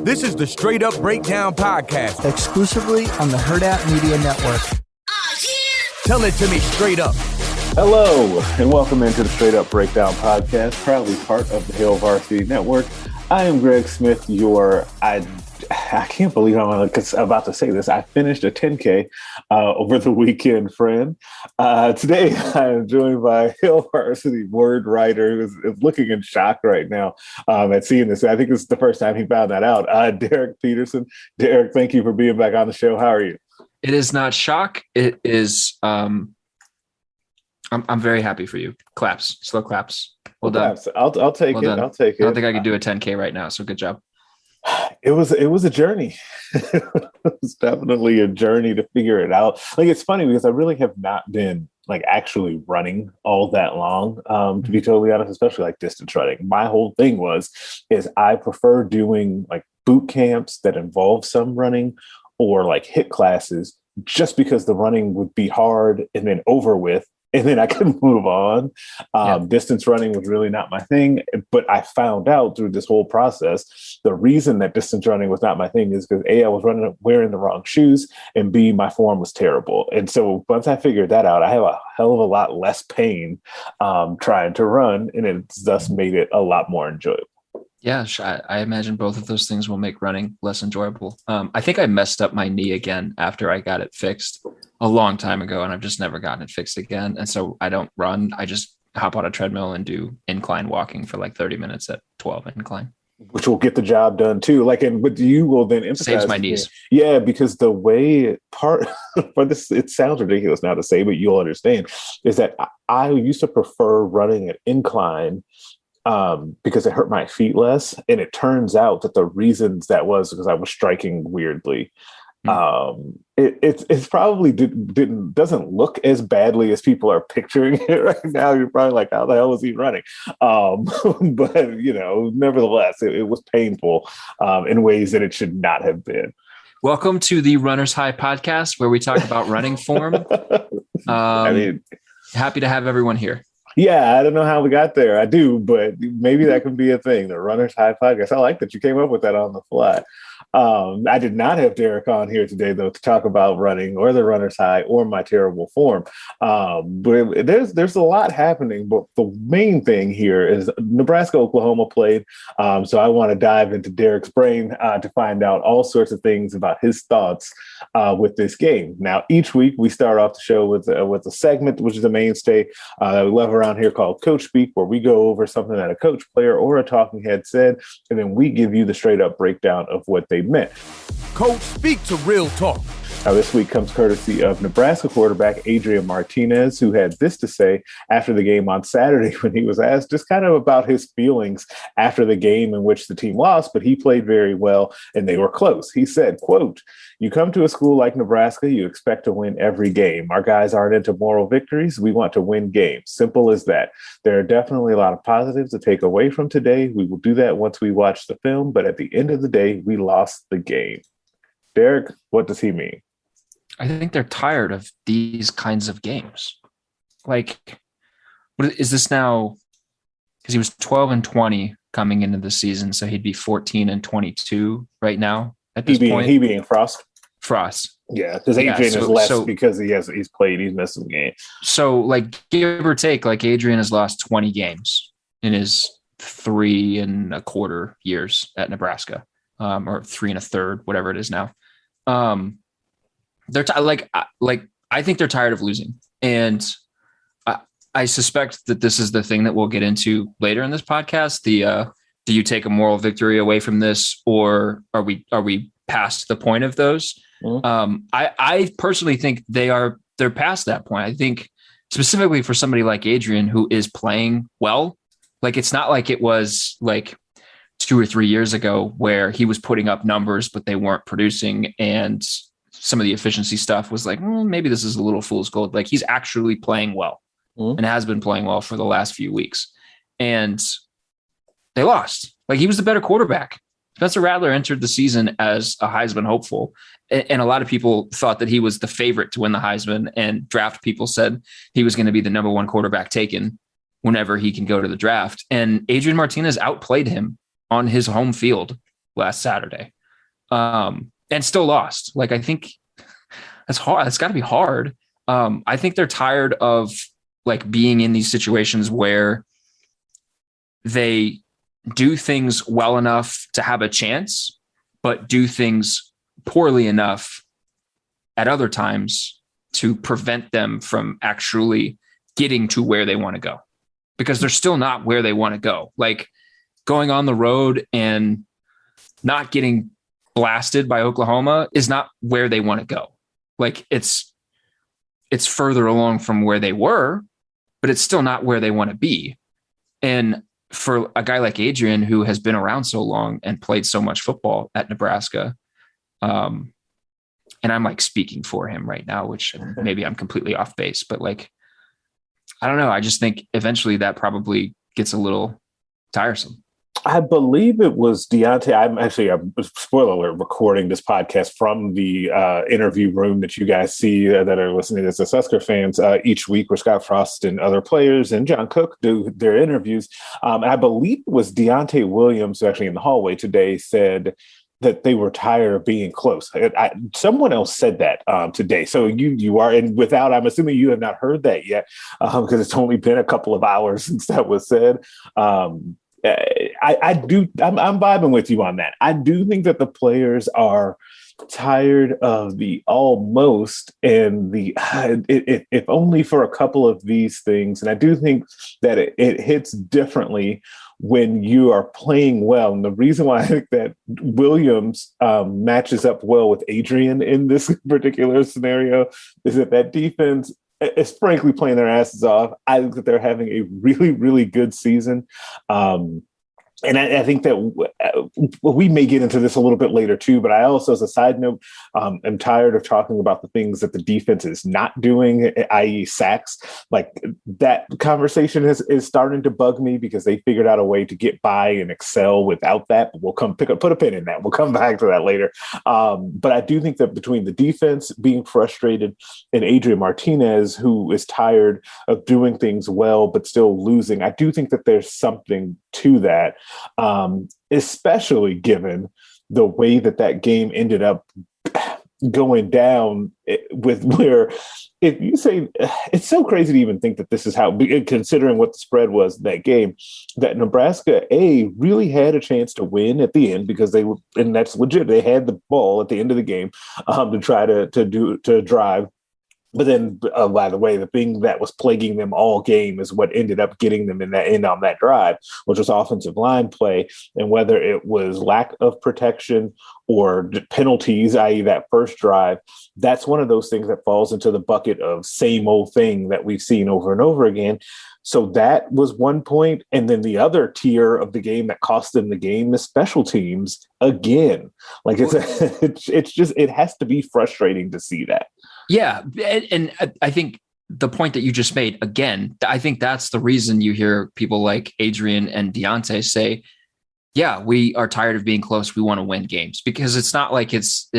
This is the Straight Up Breakdown Podcast. Exclusively on the Herd Out Media Network. Tell it to me straight up. Hello, and welcome into the Straight Up Breakdown Podcast, proudly part of the Hail Varsity Network. I am Greg Smith, I can't believe I'm about to say this. I finished a 10K over the weekend, friend. Today, I am joined by Hail Varsity word writer who is looking in shock right now at seeing this. I think this is the first time he found that out. Derek Peterson. Derek, thank you for being back on the show. How are you? It is not shock. It is. I'm very happy for you. Claps, slow claps. Well done. Claps. I'll take well it. Done. I'll take it. I don't think I could do a 10K right now. So good job. It was a journey. It was definitely a journey to figure it out. Like, it's funny because I really have not been actually running all that long, to be totally honest, especially distance running. My whole thing is I prefer doing boot camps that involve some running or HIIT classes, just because the running would be hard and then over with, and then I could move on. Distance running was really not my thing, but I found out through this whole process, the reason that distance running was not my thing is because A, I was wearing the wrong shoes, and B, my form was terrible. And so once I figured that out, I have a hell of a lot less pain trying to run, and it's thus made it a lot more enjoyable. Yeah, I imagine both of those things will make running less enjoyable. I think I messed up my knee again after I got it fixed a long time ago, and I've just never gotten it fixed again. And so I don't run. I just hop on a treadmill and do incline walking for 30 minutes at 12 incline. Which will get the job done too. But you will then emphasize. Saves my knees. Yeah, because the way part for this, it sounds ridiculous now to say, but you'll understand, is that I used to prefer running an incline because it hurt my feet less. And it turns out that the reasons that was because I was striking weirdly. It's probably doesn't look as badly as people are picturing it right now. You're probably like, how the hell is he running? But nevertheless, it was painful in ways that it should not have been. Welcome to the Runner's High podcast, where we talk about running form. Happy to have everyone here. Yeah, I don't know how we got there. I do, but maybe that could be a thing. The Runner's High podcast. I like that you came up with that on the fly. I did not have Derek on here today, though, to talk about running or the Runner's High or my terrible form. But there's a lot happening. But the main thing here is Nebraska-Oklahoma played. So I want to dive into Derek's brain to find out all sorts of things about his thoughts with this game. Now, each week we start off the show with a segment, which is a mainstay that we love around here called Coach Speak, where we go over something that a coach, player, or a talking head said, and then we give you the straight up breakdown of what they meant. Coach, speak to real talk. Now, this week comes courtesy of Nebraska quarterback Adrian Martinez, who had this to say after the game on Saturday when he was asked just kind of about his feelings after the game in which the team lost, but he played very well and they were close. He said, quote, "You come to a school like Nebraska, you expect to win every game. Our guys aren't into moral victories. We want to win games. Simple as that. There are definitely a lot of positives to take away from today. We will do that once we watch the film, but at the end of the day, we lost the game." Derek, what does he mean? I think they're tired of these kinds of games. What is this now? Because he was 12-20 coming into the season, so he'd be 14-22 right now at this point. He being Frost. Yeah, because Adrian is less because he's played. He's missed some games. So, give or take, Adrian has lost 20 games in his 3 1/4 years at Nebraska, or 3 1/3, whatever it is now. They're I think they're tired of losing, and I suspect that this is the thing that we'll get into later in this podcast. Do you take a moral victory away from this, or are we past the point of those? Mm-hmm. I personally think they're past that point. I think specifically for somebody like Adrian, who is playing well, it's not like it was 2 or 3 years ago where he was putting up numbers, but they weren't producing, and some of the efficiency stuff was maybe this is a little fool's gold. He's actually playing well and has been playing well for the last few weeks. And they lost. He was the better quarterback. Spencer Rattler entered the season as a Heisman hopeful. And a lot of people thought that he was the favorite to win the Heisman, and draft people said he was going to be the number 1 quarterback taken whenever he can go to the draft. And Adrian Martinez outplayed him on his home field last Saturday. and still lost. Like, I think that's hard. It's got to be hard. I think they're tired of like being in these situations where they do things well enough to have a chance, but do things poorly enough at other times to prevent them from actually getting to where they want to go, because they're still not where they want to go. Like, going on the road and not getting blasted by Oklahoma is not where they want to go. Like, it's further along from where they were, but it's still not where they want to be. And for a guy like Adrian, who has been around so long and played so much football at Nebraska, and I'm like speaking for him right now, which maybe I'm completely off base, but like, I don't know. I just think eventually that probably gets a little tiresome. I believe it was Deontay. I'm spoiler alert, recording this podcast from the interview room that you guys see that are listening as the Husker fans each week, where Scott Frost and other players and John Cook do their interviews. And I believe it was Deontay Williams, who actually in the hallway today said that they were tired of being close. Someone else said that today. So you are, and I'm assuming you have not heard that yet, because it's only been a couple of hours since that was said. I'm vibing with you on that. I do think that the players are tired of the almost and the if only for a couple of these things. And I do think that it hits differently when you are playing well. And the reason why I think that Williams matches up well with Adrian in this particular scenario is that defense is frankly playing their asses off. I think that they're having a really, really good season. And I think that we may get into this a little bit later too, but I also, as a side note, am tired of talking about the things that the defense is not doing, i.e. sacks. Like, that conversation is starting to bug me, because they figured out a way to get by and excel without that. But we'll put a pin in that. We'll come back to that later. But I do think that between the defense being frustrated and Adrian Martinez, who is tired of doing things well but still losing, I do think that there's something to that. Especially given the way that game ended up going down, with where, if you say, it's so crazy to even think that this is how, considering what the spread was in that game, that Nebraska really had a chance to win at the end, because they were, and that's legit, they had the ball at the end of the game to try to drive. But then, by the way, the thing that was plaguing them all game is what ended up getting them in that end on that drive, which was offensive line play. And whether it was lack of protection or penalties, i.e. that first drive, that's one of those things that falls into the bucket of same old thing that we've seen over and over again. So that was one point. And then the other tier of the game that cost them the game is special teams again. Like, it's just, it has to be frustrating to see that. Yeah. And I think the point that you just made, again, I think that's the reason you hear people like Adrian and Deontay say, yeah, we are tired of being close. We want to win games, because it's not like it's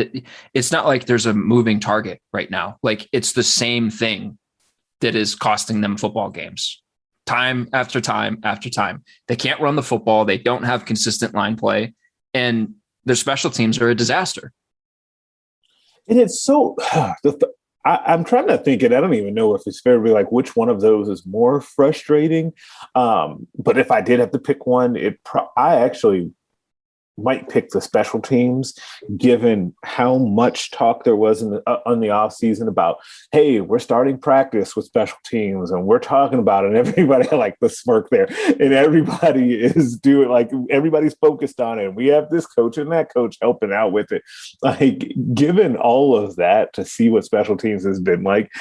not like there's a moving target right now. Like, it's the same thing that is costing them football games time after time after time. They can't run the football. They don't have consistent line play, and their special teams are a disaster. And it's so, I'm trying to think, and I don't even know if it's fair to be like, which one of those is more frustrating. But if I did have to pick one, I actually might pick the special teams, given how much talk there was on the offseason about, hey, we're starting practice with special teams and we're talking about it. And everybody, like the smirk there, and everybody is doing, like, everybody's focused on it. And we have this coach and that coach helping out with it. Like, given all of that, to see what special teams has been like,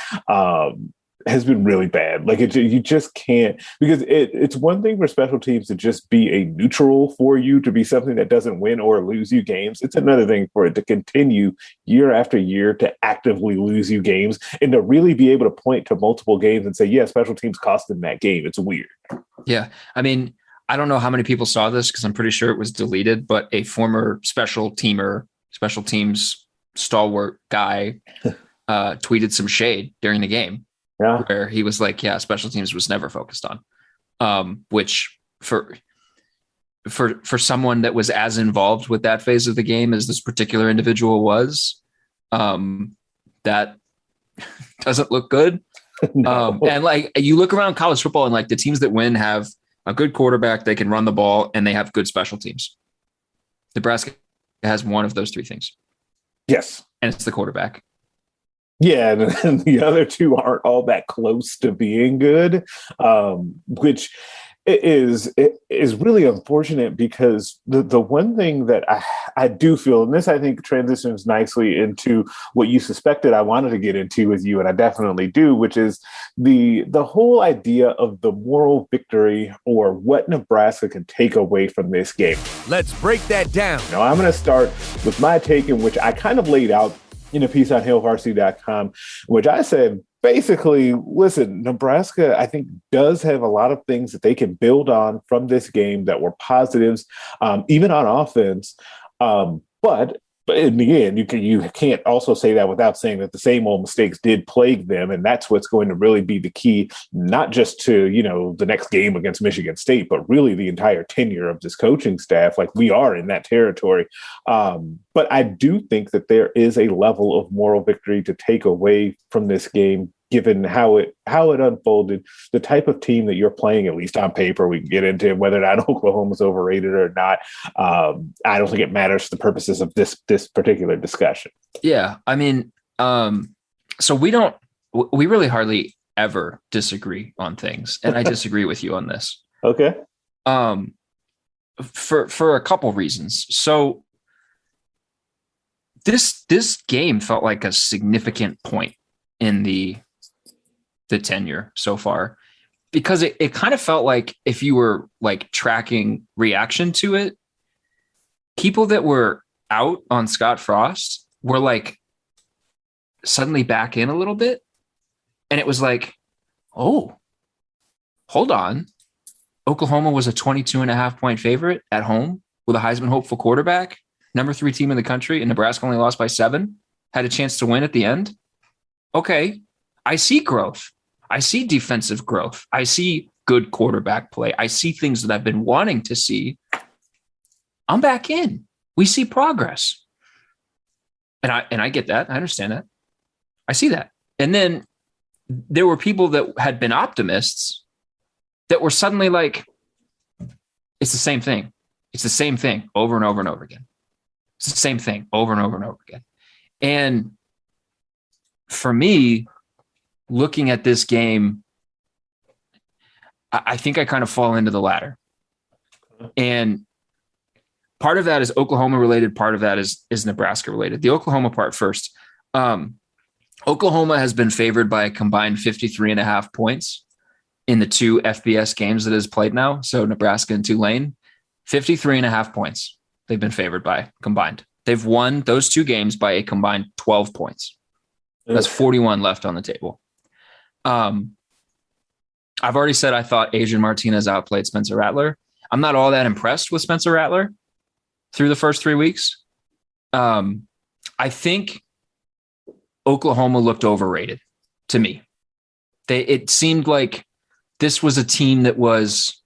has been really bad. Like, you just can't, because it's one thing for special teams to just be a neutral for you, to be something that doesn't win or lose you games. It's another thing for it to continue year after year to actively lose you games, and to really be able to point to multiple games and say, yeah, special teams cost them that game. It's weird. Yeah. I mean, I don't know how many people saw this, because I'm pretty sure it was deleted, but a former special teams stalwart guy tweeted some shade during the game. Yeah. Where he was like, yeah, special teams was never focused on, which for someone that was as involved with that phase of the game as this particular individual was, that doesn't look good. No. And like you look around college football and like the teams that win have a good quarterback, they can run the ball, and they have good special teams. Nebraska has one of those three things. Yes. And it's the quarterback. Yeah, and the other two aren't all that close to being good, which is really unfortunate, because the one thing that I do feel, and this I think transitions nicely into what you suspected I wanted to get into with you, and I definitely do, which is the whole idea of the moral victory, or what Nebraska can take away from this game. Let's break that down. Now, I'm going to start with my take, in which I kind of laid out in a piece on HailVarsity.com, which I said, basically, listen, Nebraska, I think, does have a lot of things that they can build on from this game that were positives, even on offense. But in the end, you can't also say that without saying that the same old mistakes did plague them. And that's what's going to really be the key, not just to, the next game against Michigan State, but really the entire tenure of this coaching staff. Like, we are in that territory. But I do think that there is a level of moral victory to take away from this game, given how it unfolded, the type of team that you're playing, at least on paper. We can get into whether or not Oklahoma's overrated or not. I don't think it matters for the purposes of this particular discussion. Yeah. I mean, so we really hardly ever disagree on things. And I disagree with you on this. Okay. For a couple reasons. So this game felt like a significant point in the tenure so far, because it kind of felt like, if you were like tracking reaction to it, people that were out on Scott Frost were like suddenly back in a little bit. And it was like, oh, hold on. Oklahoma was a 22.5 point favorite at home with a Heisman hopeful quarterback, number 3 team in the country, and Nebraska only lost by 7, had a chance to win at the end. Okay, I see growth. I see defensive growth. I see good quarterback play. I see things that I've been wanting to see. I'm back in. We see progress. And I get that. I understand that. I see that. And then there were people that had been optimists that were suddenly like, it's the same thing. It's the same thing over and over and over again. It's the same thing over and over and over again. And for me, looking at this game, I think I kind of fall into the latter. And part of that is Oklahoma related. Part of that is Nebraska related. The Oklahoma part first. Oklahoma has been favored by a combined 53.5 points in the 2 FBS games that has played now. So Nebraska and Tulane, 53.5 points they've been favored by combined. They've won those 2 games by a combined 12 points. That's 41 left on the table. I've already said I thought Adrian Martinez outplayed Spencer Rattler. I'm not all that impressed with Spencer Rattler through the first 3 weeks. I think Oklahoma looked overrated to me. It seemed like this was a team that was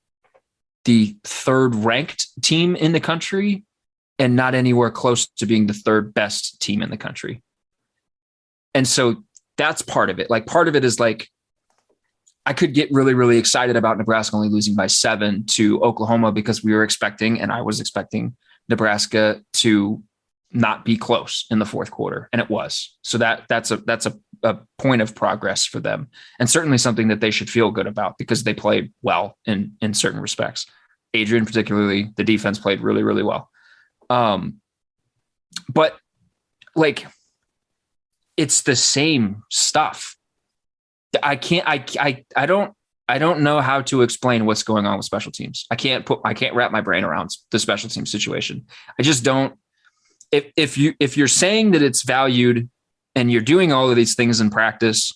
the 3rd ranked team in the country and not anywhere close to being the 3rd best team in the country. And so that's part of it. Like, part of it is like, I could get really, really excited about Nebraska only losing by 7 to Oklahoma, because we were expecting, and I was expecting, Nebraska to not be close in the 4th quarter. And it was. So that's a point of progress for them, and certainly something that they should feel good about, because they played well in certain respects. Adrian, particularly, the defense played really, really well. But like, it's the same stuff. I don't know how to explain what's going on with special teams. I can't wrap my brain around the special team situation. I just don't. If you're saying that it's valued and you're doing all of these things in practice,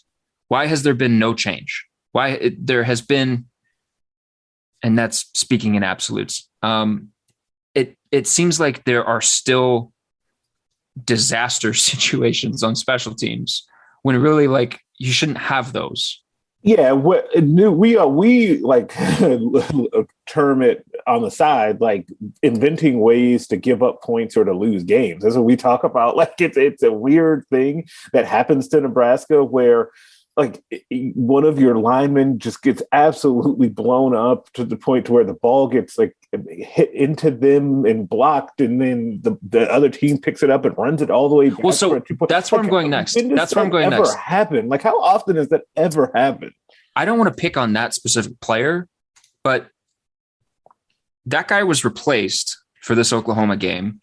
why has there been no change? There has been, and that's speaking in absolutes. It seems like there are still disaster situations on special teams when really, like, you shouldn't have those. Yeah, we like term it on the side, like inventing ways to give up points or to lose games. That's what we talk about. Like it's a weird thing that happens to Nebraska where like one of your linemen just gets absolutely blown up to the point to where the ball gets like hit into them and blocked, and then the other team picks it up and runs it all the way back. Well, so that's where I'm going next. That's where I'm going next. Happen? Like, how often does that ever happen? I don't want to pick on that specific player, but that guy was replaced for this Oklahoma game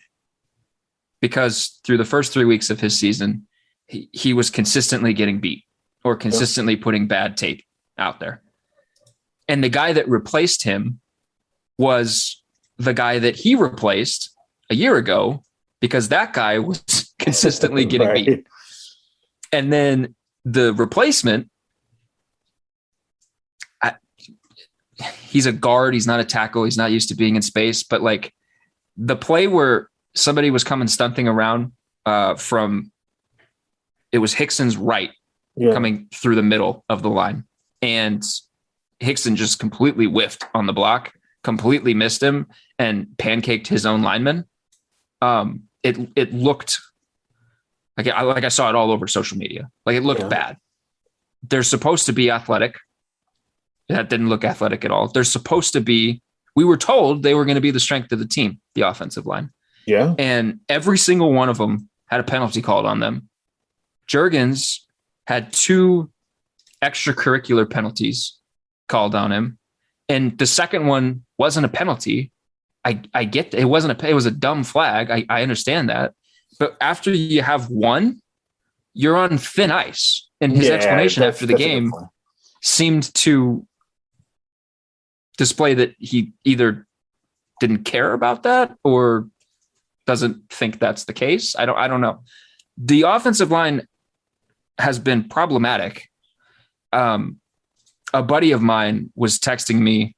because through the first 3 weeks of his season, he was consistently getting beat or consistently putting bad tape out there. And the guy that replaced him was the guy that he replaced a year ago because that guy was consistently getting beat. And then the replacement, he's a guard. He's not a tackle. He's not used to being in space. But like the play where somebody was coming stunting around from, it was Hickson's right coming through the middle of the line. And Hickson just completely whiffed on the block, completely missed him, and pancaked his own lineman. It looked like I saw it all over social media. Like it looked bad. They're supposed to be athletic. That didn't look athletic at all. They're supposed to be, we were told they were going to be the strength of the team, the offensive line. Yeah. And every single one of them had a penalty called on them. Juergens had 2 extracurricular penalties called on him. And the second one wasn't a penalty. I get it wasn't it was a dumb flag. I understand that. But after you have one, you're on thin ice. And his explanation after the game seemed to display that he either didn't care about that or doesn't think that's the case. I don't know. The offensive line has been problematic. A buddy of mine was texting me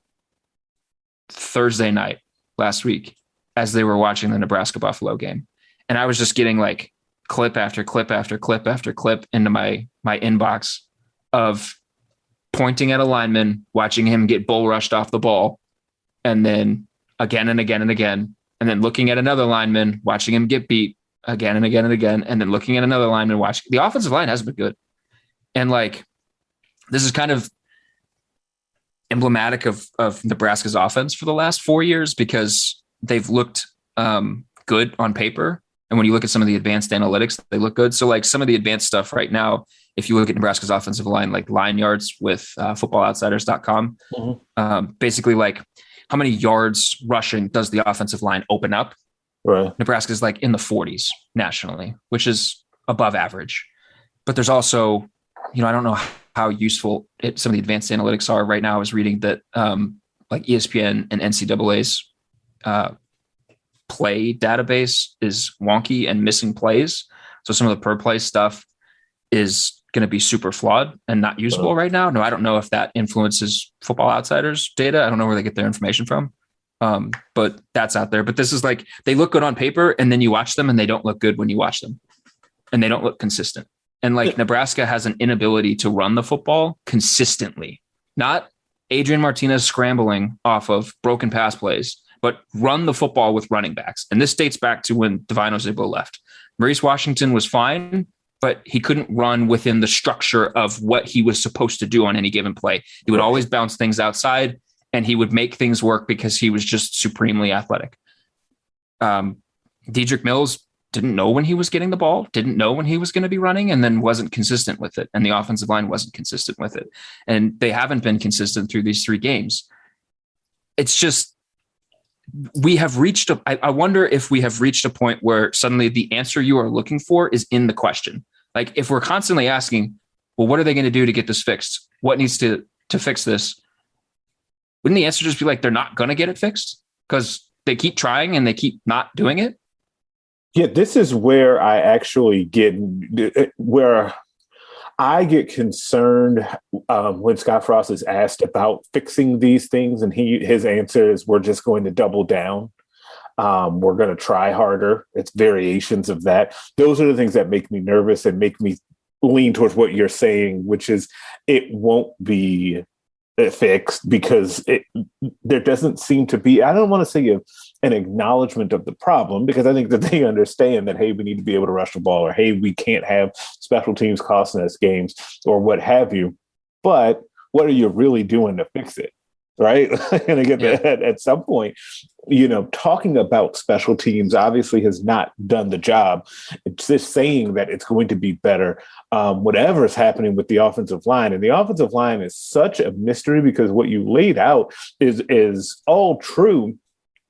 Thursday night last week as they were watching the Nebraska Buffalo game. And I was just getting like clip after clip after clip after clip into my inbox of pointing at a lineman, watching him get bull rushed off the ball, and then again and again and again, and then looking at another lineman, watching him get beat again and again and again, and then looking at another lineman, watching. The offensive line hasn't been good. And like, this is kind of emblematic of Nebraska's offense for the last 4 years because they've looked good on paper. And when you look at some of the advanced analytics, they look good. So like some of the advanced stuff right now, if you look at Nebraska's offensive line, like line yards with footballoutsiders.com, basically like how many yards rushing does the offensive line open up? Right. Nebraska's like in the 40s nationally, which is above average. But there's also, I don't know how useful some of the advanced analytics are. Right now I was reading that like ESPN and NCAA's play database is wonky and missing plays. So some of the per play stuff is going to be super flawed and not usable right now. No, I don't know if that influences Football Outsiders data. I don't know where they get their information from. But that's out there. But this is like, they look good on paper and then you watch them and they don't look good when you watch them and they don't look consistent. And like Nebraska has an inability to run the football consistently, not Adrian Martinez scrambling off of broken pass plays, but run the football with running backs. And this dates back to when Devine Ozigbo left. Maurice Washington was fine, but he couldn't run within the structure of what he was supposed to do on any given play. He would always bounce things outside and he would make things work because he was just supremely athletic. Dedrick Mills didn't know when he was getting the ball, didn't know when he was going to be running, and then wasn't consistent with it. And the offensive line wasn't consistent with it. And they haven't been consistent through these 3 games. It's just, we have reached I wonder if we have reached a point where suddenly the answer you are looking for is in the question. Like if we're constantly asking, well, what are they going to do to get this fixed? What needs to fix this? Wouldn't the answer just be like, they're not going to get it fixed because they keep trying and they keep not doing it? Yeah, this is where I actually get concerned when Scott Frost is asked about fixing these things, and his answer is, "We're just going to double down. We're going to try harder." It's variations of that. Those are the things that make me nervous and make me lean towards what you're saying, which is it won't be fixed because there doesn't seem to be, I don't want to say an acknowledgement of the problem, because I think that they understand that, hey, we need to be able to rush the ball, or hey, we can't have special teams costing us games, or what have you. But what are you really doing to fix it? Right. And again, at some point, talking about special teams obviously has not done the job. It's just saying that it's going to be better, whatever is happening with the offensive line. And the offensive line is such a mystery, because what you laid out is all true.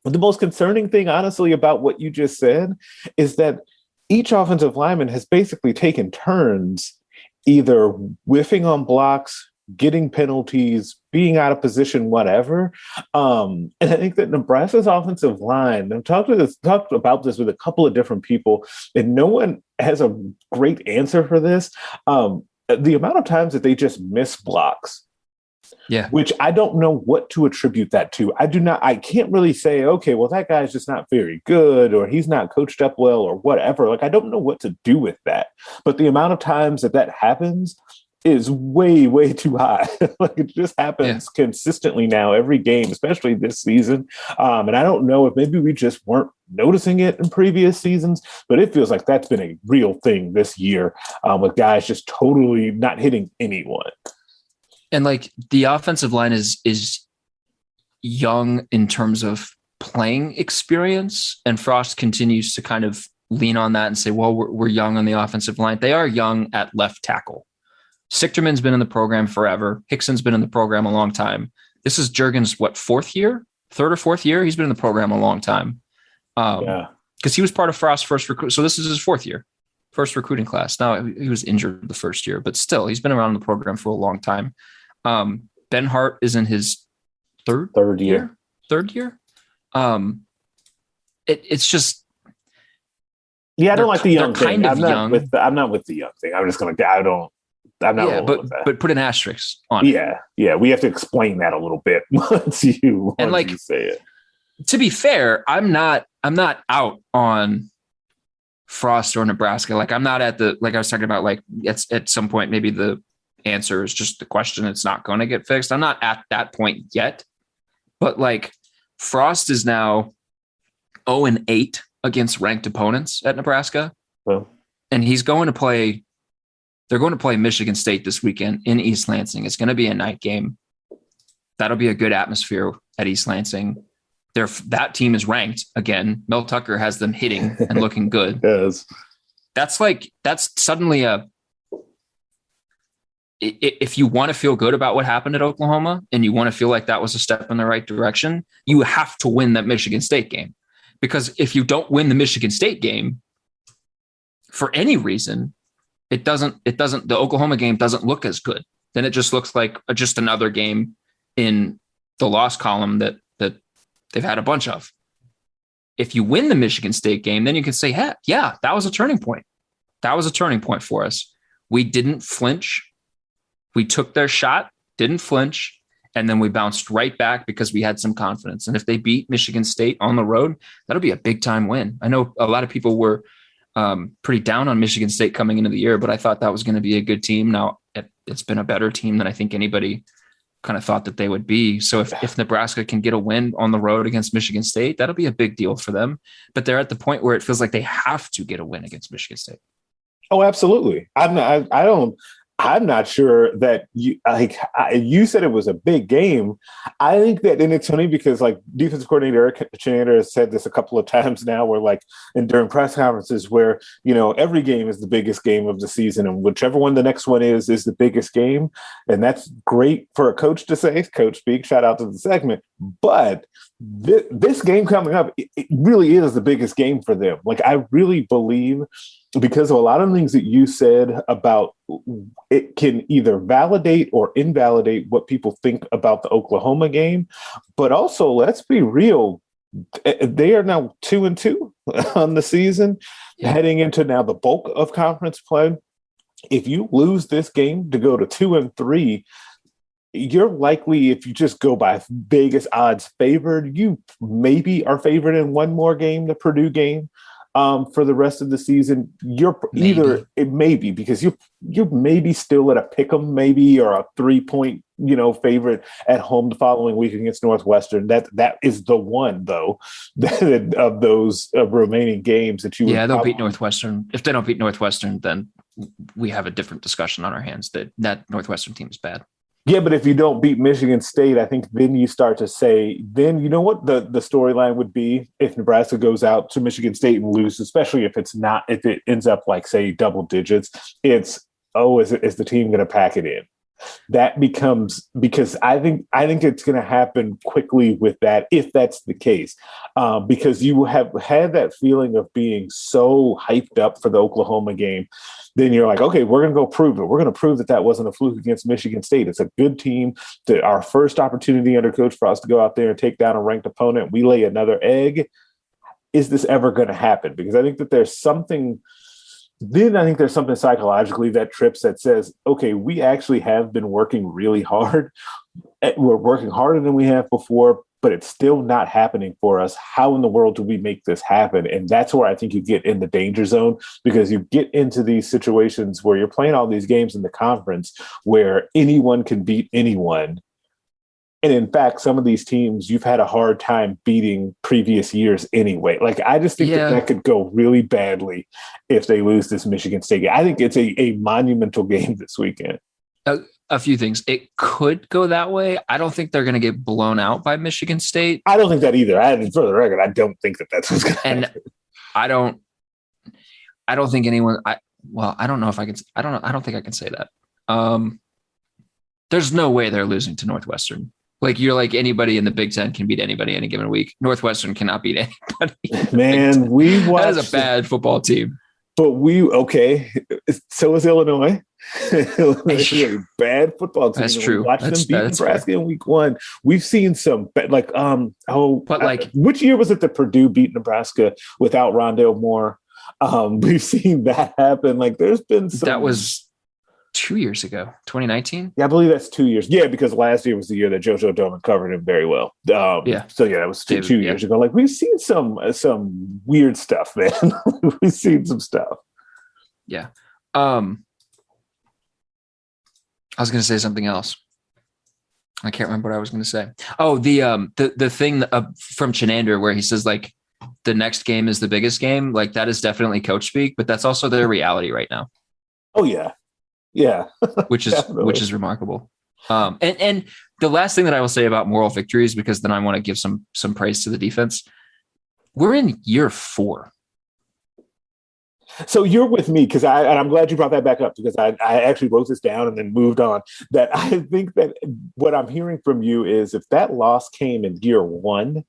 But the most concerning thing, honestly, about what you just said is that each offensive lineman has basically taken turns either whiffing on blocks, getting penalties, being out of position, whatever. And I think that Nebraska's offensive line, I've talked about this with a couple of different people, and no one has a great answer for this. The amount of times that they just miss blocks, which I don't know what to attribute that to. I can't really say, okay, well, that guy's just not very good, or he's not coached up well, or whatever. Like, I don't know what to do with that. But the amount of times that happens is way, way too high. Like, it just happens consistently now, every game, especially this season. And I don't know if maybe we just weren't noticing it in previous seasons, but it feels like that's been a real thing this year, with guys just totally not hitting anyone. And like, the offensive line is young in terms of playing experience, and Frost continues to kind of lean on that and say, well, we're young on the offensive line. They are young at left tackle. Sichterman's been in the program forever. Hickson's been in the program a long time. This is Juergen's, third or fourth year? He's been in the program a long time. Because he was part of Frost's first recruit. So this is his first recruiting class. Now, he was injured the first year, but still, he's been around in the program for a long time. Ben Hart is in his third year. It's just, I don't like the young thing. Kind of young. I'm not with the young thing. I'm just going to, I'm not with that. But put an asterisk on it. Yeah. We have to explain that a little bit once you say it. To be fair, I'm not out on Frost or Nebraska. Like, I'm not like I was talking about, like, at some point, maybe the answer is just the question. It's not going to get fixed. I'm not at that point yet, but like, Frost is now 0-8 against ranked opponents at Nebraska. Well, and they're going to play Michigan State this weekend in East Lansing. It's going to be a night game. That'll be a good atmosphere at East Lansing. That team is ranked again. Mel Tucker has them hitting and looking good. Yes. That's suddenly if you want to feel good about what happened at Oklahoma and you want to feel like that was a step in the right direction, you have to win that Michigan State game. Because if you don't win the Michigan State game for any reason, the Oklahoma game doesn't look as good. Then it just looks like just another game in the loss column that they've had a bunch of. If you win the Michigan State game, then you can say, heck, yeah, that was a turning point. That was a turning point for us. We didn't flinch. We took their shot, didn't flinch, and then we bounced right back because we had some confidence. And if they beat Michigan State on the road, that'll be a big time win. I know a lot of people were pretty down on Michigan State coming into the year, but I thought that was going to be a good team. Now it's been a better team than I think anybody kind of thought that they would be. So if Nebraska can get a win on the road against Michigan State, that'll be a big deal for them. But they're at the point where it feels like they have to get a win against Michigan State. Oh, absolutely. I'm not sure that you said it was a big game. I think that, and it's funny because like defensive coordinator Eric Chinander has said this a couple of times now, where like, and during press conferences where, every game is the biggest game of the season, and whichever one the next one is the biggest game. And that's great for a coach to say. Coach speak, shout out to the segment. But this game coming up, it really is the biggest game for them. Like, I really believe, because of a lot of things that you said about it can either validate or invalidate what people think about the Oklahoma game. But also, let's be real, they are now 2-2 on the season, heading into now the bulk of conference play. If you lose this game to go to 2-3, you're likely, if you just go by Vegas odds favored, you maybe are favored in one more game, the Purdue game. for the rest of the season. You're either it may be because you maybe still at a pick 'em maybe or a 3-point favorite at home the following week against Northwestern. That is the one though of those remaining games that you they'll beat Northwestern. If they don't beat Northwestern, then we have a different discussion on our hands that Northwestern team is bad. Yeah, but if you don't beat Michigan State, I think then you start to say, then you know what the storyline would be if Nebraska goes out to Michigan State and loses, especially if it ends up like, say, double digits. It's, is the team going to pack it in? That becomes, because I think it's going to happen quickly with that, if that's the case, because you have had that feeling of being so hyped up for the Oklahoma game. Then you're like, okay, we're going to go prove it. We're going to prove that wasn't a fluke against Michigan State. It's a good team. Our first opportunity under Coach Frost to go out there and take down a ranked opponent. We lay another egg. Is this ever going to happen? Because I think that there's something psychologically that trips that says, okay, we actually have been working really hard. We're working harder than we have before, but it's still not happening for us. How in the world do we make this happen? And that's where I think you get in the danger zone, because you get into these situations where you're playing all these games in the conference where anyone can beat anyone. And in fact, some of these teams you've had a hard time beating previous years anyway. Like, I just think that could go really badly if they lose this Michigan State game. I think it's a monumental game this weekend. A few things. It could go that way. I don't think they're going to get blown out by Michigan State. I don't think that either. For the record, I don't think that's what's going to happen. And I don't think anyone. I don't know if I can. I don't know. I don't think I can say that. There's no way they're losing to Northwestern. Like, you're like, anybody in the Big Ten can beat anybody any given week. Northwestern cannot beat anybody. Man, we watched. That is a bad football team. But so is Illinois. Illinois is a bad football team. That's true. We watched them beat Nebraska in week 1. We've seen some which year was it that Purdue beat Nebraska without Rondale Moore? We've seen that happen. Like, there's been some. That was 2 years ago, 2019. Yeah, I believe that's 2 years. Yeah, because last year was the year that JoJo Domann covered him very well. So that was two years ago. Like, we've seen some weird stuff, man. We've seen some stuff. Yeah. I was going to say something else. I can't remember what I was going to say. Oh, the thing from Chinander where he says, like, the next game is the biggest game. Like, that is definitely coach speak, but that's also their reality right now. Oh yeah. Yeah. which is remarkable. And the last thing that I will say about moral victories, because then I want to give some praise to the defense. We're in year 4. So you're with me, because I'm glad you brought that back up, because I actually wrote this down and then moved on. That I think that what I'm hearing from you is, if that loss came in year 1,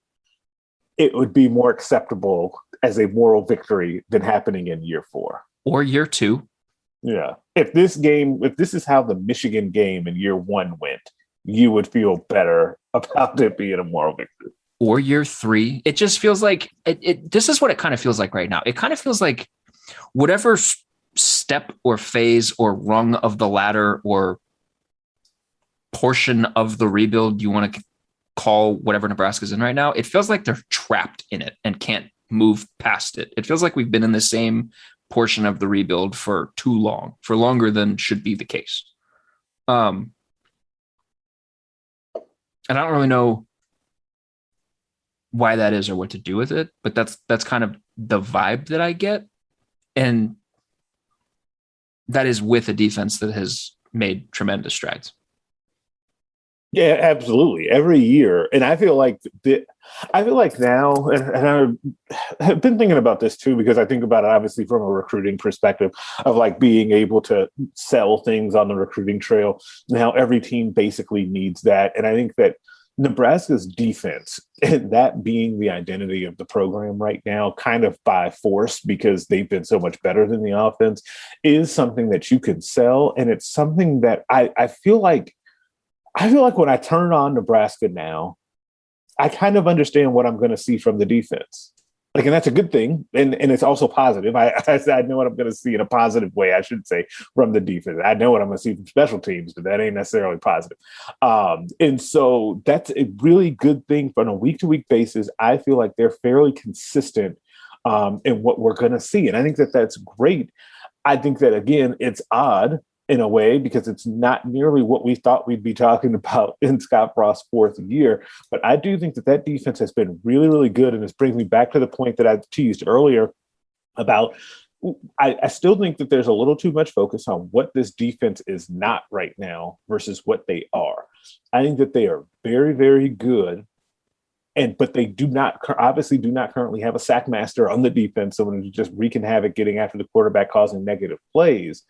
it would be more acceptable as a moral victory than happening in year 4 or year 2. Yeah. If this is how the Michigan game in year 1 went, you would feel better about it being a moral victory. Or year 3. It just feels like this is what it kind of feels like right now. It kind of feels like whatever step or phase or rung of the ladder or portion of the rebuild you want to call whatever Nebraska's in right now, it feels like they're trapped in it and can't move past it. It feels like we've been in the same portion of the rebuild for too long, for longer than should be the case. And I don't really know why that is or what to do with it, but that's kind of the vibe that I get. And that is with a defense that has made tremendous strides. Yeah, absolutely. Every year. And I feel like now, and I've been thinking about this too, because I think about it obviously from a recruiting perspective of like being able to sell things on the recruiting trail. Now every team basically needs that. And I think that Nebraska's defense, and that being the identity of the program right now, kind of by force, because they've been so much better than the offense, is something that you can sell. And it's something that I feel like when I turn on Nebraska now, I kind of understand what I'm going to see from the defense. Like, and that's a good thing. And it's also positive. I know what I'm going to see in a positive way, I should say, from the defense. I know what I'm going to see from special teams, but that ain't necessarily positive. And so that's a really good thing. On a week-to-week basis, I feel like they're fairly consistent and what we're going to see. And I think that that's great. I think that, again, it's odd in a way because it's not nearly what we thought we'd be talking about in Scott Frost's fourth year. But I do think that that defense has been really, really good. And this brings me back to the point that I teased earlier about I still think that there's a little too much focus on what this defense is not right now versus what they are. I think that they are very, very good. But they obviously do not currently have a sack master on the defense, someone who's just wreaking havoc, getting after the quarterback, causing negative plays.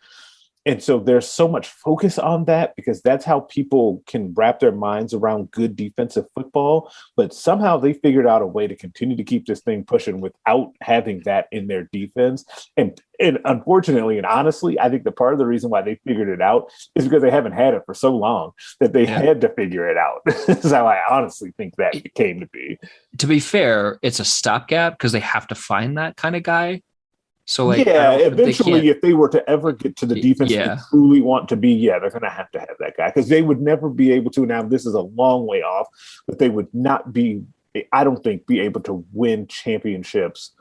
And so there's so much focus on that because that's how people can wrap their minds around good defensive football. But somehow they figured out a way to continue to keep this thing pushing without having that in their defense. And unfortunately, and honestly, I think the part of the reason why they figured it out is because they haven't had it for so long that they had to figure it out. That's how I honestly think that came to be. To be fair, it's a stopgap because they have to find that kind of guy. So eventually, if they were to ever get to the defense they truly want to be, they're going to have that guy because they would never be able to. Now, this is a long way off, but they would not be, I don't think, be able to win championships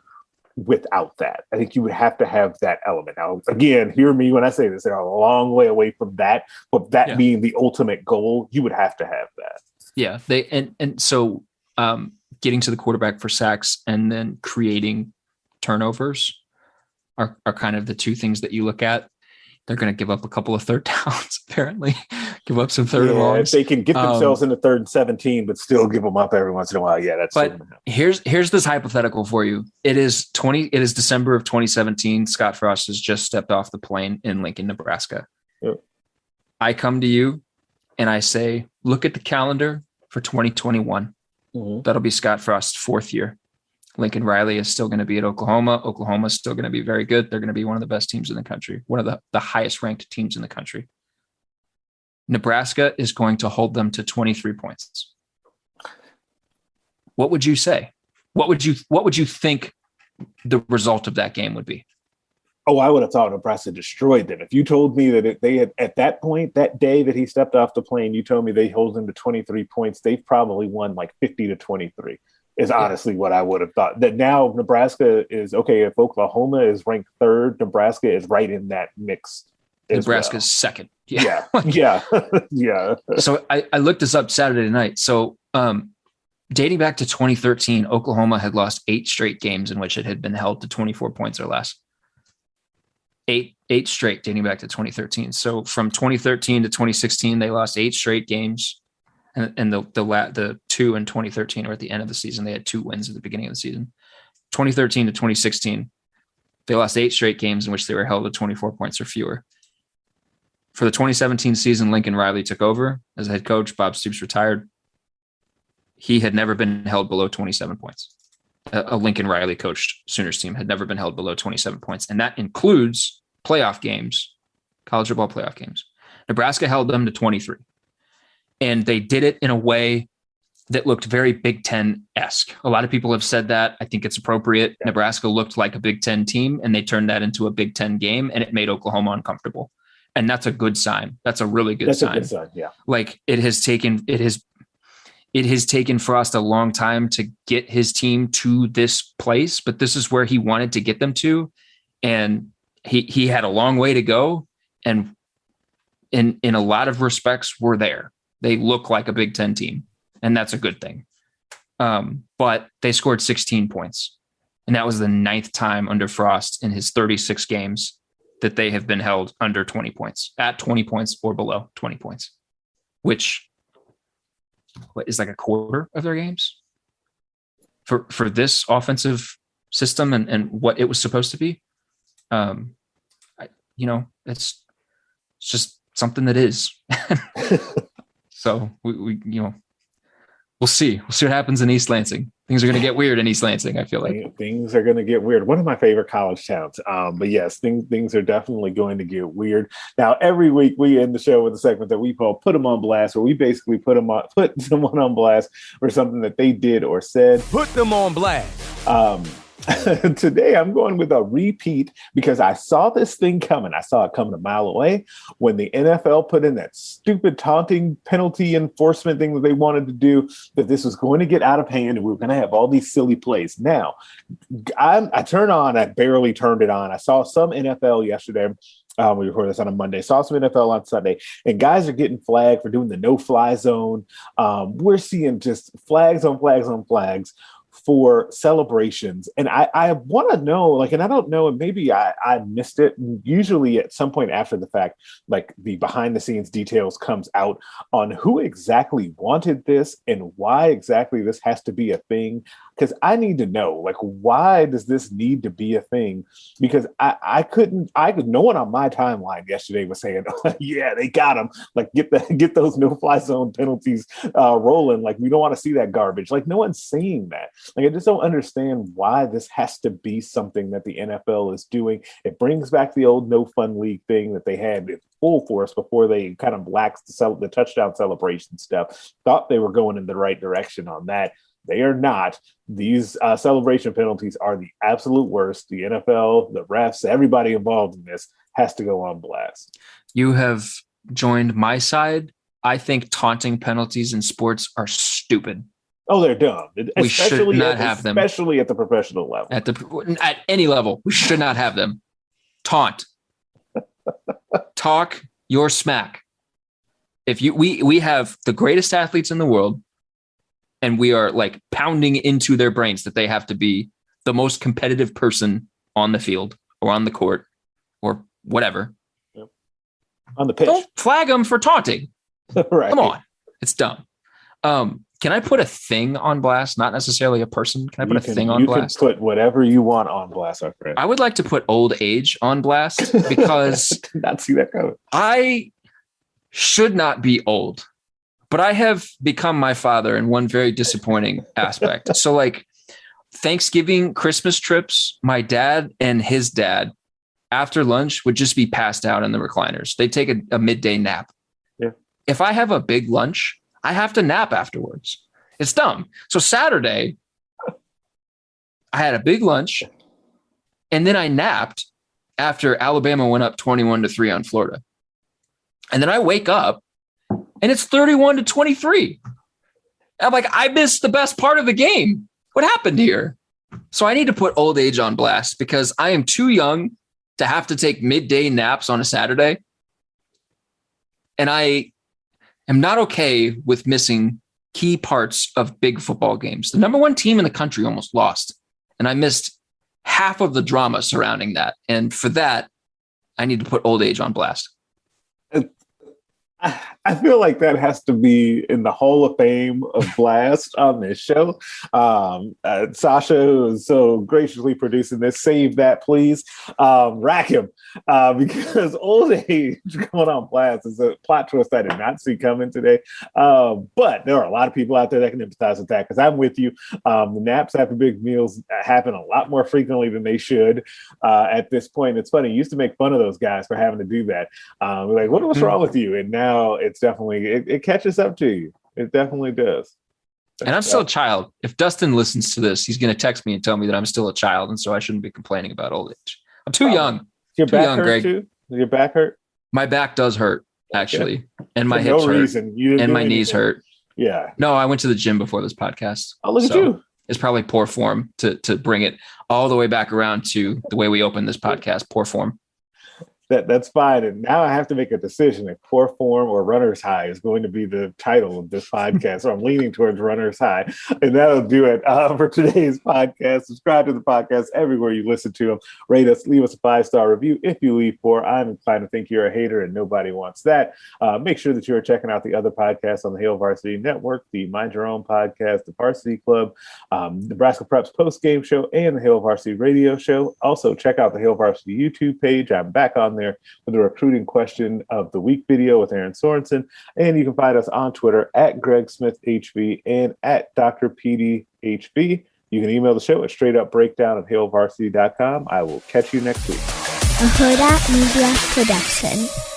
without that. I think you would have to have that element. Now, again, hear me when I say this, they're a long way away from that, but that being the ultimate goal, you would have to have that. Yeah. So getting to the quarterback for sacks and then creating turnovers are kind of the two things that you look at. They're going to give up a couple of third downs, apparently, give up some third and longs. If they can get themselves into 3rd and 17, but still give them up every once in a while. Yeah, that's. But here's this hypothetical for you. It is December of 2017. Scott Frost has just stepped off the plane in Lincoln, Nebraska. Yep. I come to you and I say, look at the calendar for 2021. Mm-hmm. That'll be Scott Frost's 4th year. Lincoln Riley is still going to be at Oklahoma. Oklahoma is still going to be very good. They're going to be one of the best teams in the country, one of the highest ranked teams in the country. Nebraska is going to hold them to 23 points. What would you say? What would you think the result of that game would be? Oh, I would have thought Nebraska destroyed them. If you told me that they had, at that point, that day that he stepped off the plane, you told me they hold them to 23 points, they've probably won like 50-23. Is honestly what I would have thought. That now Nebraska is okay. If Oklahoma is ranked 3rd, Nebraska is right in that mix. Nebraska's 2nd. Yeah. Yeah. So I looked this up Saturday night. So dating back to 2013, Oklahoma had lost 8 straight games in which it had been held to 24 points or less. Eight straight dating back to 2013. So from 2013 to 2016, they lost 8 straight games. And the 2 in 2013 or at the end of the season, they had 2 wins at the beginning of the season. 2013 to 2016, they lost 8 straight games in which they were held to 24 points or fewer. For the 2017 season, Lincoln Riley took over as head coach. Bob Stoops retired. He had never been held below 27 points. A Lincoln Riley coached Sooners team had never been held below 27 points. And that includes playoff games, college football playoff games. Nebraska held them to 23. And they did it in a way that looked very Big Ten-esque. A lot of people have said that. I think it's appropriate. Nebraska looked like a Big Ten team, and they turned that into a Big Ten game, and it made Oklahoma uncomfortable. And that's a good sign. That's a really good sign. That's a good sign, yeah. Like it has taken Frost a long time to get his team to this place, but this is where he wanted to get them to. And he had a long way to go. And in a lot of respects, we're there. They look like a Big Ten team, and that's a good thing. But they scored 16 points, and that was the 9th time under Frost in his 36 games that they have been held under 20 points, at 20 points or below 20 points, which is like a quarter of their games for this offensive system and what it was supposed to be. It's just something that is. So we'll see. We'll see what happens in East Lansing. Things are going to get weird in East Lansing, I feel like. Things are going to get weird. One of my favorite college towns. But yes, things are definitely going to get weird. Now, every week we end the show with a segment that we call Put Them on Blast, where we basically put someone on blast or something that they did or said. Put them on blast. Today, I'm going with a repeat because I saw this thing coming. I saw it coming a mile away when the NFL put in that stupid taunting penalty enforcement thing that they wanted to do, that this was going to get out of hand and we were going to have all these silly plays. Now, I barely turned it on. I saw some NFL yesterday. We recorded this on a Monday. Saw some NFL on Sunday, and guys are getting flagged for doing the no-fly zone. We're seeing just flags on flags on flags for celebrations. And I want to know, and I don't know, and maybe I missed it. Usually at some point after the fact, the behind the scenes details comes out on who exactly wanted this and why exactly this has to be a thing. Because I need to know, why does this need to be a thing? Because no one on my timeline yesterday was saying, yeah, they got him. Get those no-fly zone penalties rolling. We don't want to see that garbage. No one's saying that. I just don't understand why this has to be something that the NFL is doing. It brings back the old no fun league thing that they had in full force before they kind of laxed the touchdown celebration stuff. Thought they were going in the right direction on that. They are not. These celebration penalties are the absolute worst. The NFL, the refs, everybody involved in this has to go on blast. You have joined my side. I think taunting penalties in sports are stupid. Oh, they're dumb. We should not have them. Especially at the professional level. At any level, we should not have them. Taunt. Talk your smack. We have the greatest athletes in the world, and we are pounding into their brains that they have to be the most competitive person on the field or on the court or whatever. Yep. On the pitch. Don't flag them for taunting. Right. Come on. It's dumb. Can I put a thing on blast? Not necessarily a person. Can I put a thing on blast? You can put whatever you want on blast, our friend. I would like to put old age on blast because I did not see that coming. I should not be old, but I have become my father in one very disappointing aspect. So Thanksgiving, Christmas trips, my dad and his dad after lunch would just be passed out in the recliners. They'd take a midday nap. Yeah. If I have a big lunch, I have to nap afterwards. It's dumb. So Saturday, I had a big lunch, and then I napped after Alabama went up 21-3 on Florida. And then I wake up, and it's 31-23. I'm I missed the best part of the game. What happened here? So I need to put old age on blast because I am too young to have to take midday naps on a Saturday. And I am not okay with missing key parts of big football games. The number one team in the country almost lost, and I missed half of the drama surrounding that. And for that, I need to put old age on blast. I feel like that has to be in the Hall of Fame of Blast on this show. Sasha, who is so graciously producing this, save that, please. Rack him. Because old age going on Blast is a plot twist I did not see coming today. But there are a lot of people out there that can empathize with that because I'm with you. The naps after big meals happen a lot more frequently than they should at this point. It's funny. You used to make fun of those guys for having to do that. What's wrong with you? And now it's definitely, it catches up to you. It definitely does. And I'm still a child. If Dustin listens to this, he's going to text me and tell me that I'm still a child. And so I shouldn't be complaining about old age. I'm too young. Your back hurt too? Your back hurt? My back does hurt, actually. And my hips hurt. And my knees hurt. Yeah. No, I went to the gym before this podcast. Oh, look at you. It's probably poor form to bring it all the way back around to the way we opened this podcast. Poor form. That's fine. And now I have to make a decision if Poor Form or Runner's High is going to be the title of this podcast. So I'm leaning towards Runner's High. And that'll do it for today's podcast. Subscribe to the podcast everywhere you listen to them. Rate us, leave us a 5-star review. If you leave 4, I'm inclined to think you're a hater and nobody wants that. Make sure that you're checking out the other podcasts on the Hail Varsity Network, the Mind Your Own podcast, the Varsity Club, Nebraska Preps post-game show, and the Hail Varsity radio show. Also, check out the Hail Varsity YouTube page. I'm back on there with the recruiting question of the week video with Aaron Sorensen. And you can find us on Twitter at Greg Smith HV and at Dr. PD HV. You can email the show at straightupbreakdown@hailvarsity.com. I will catch you next week. A Huda Media Production.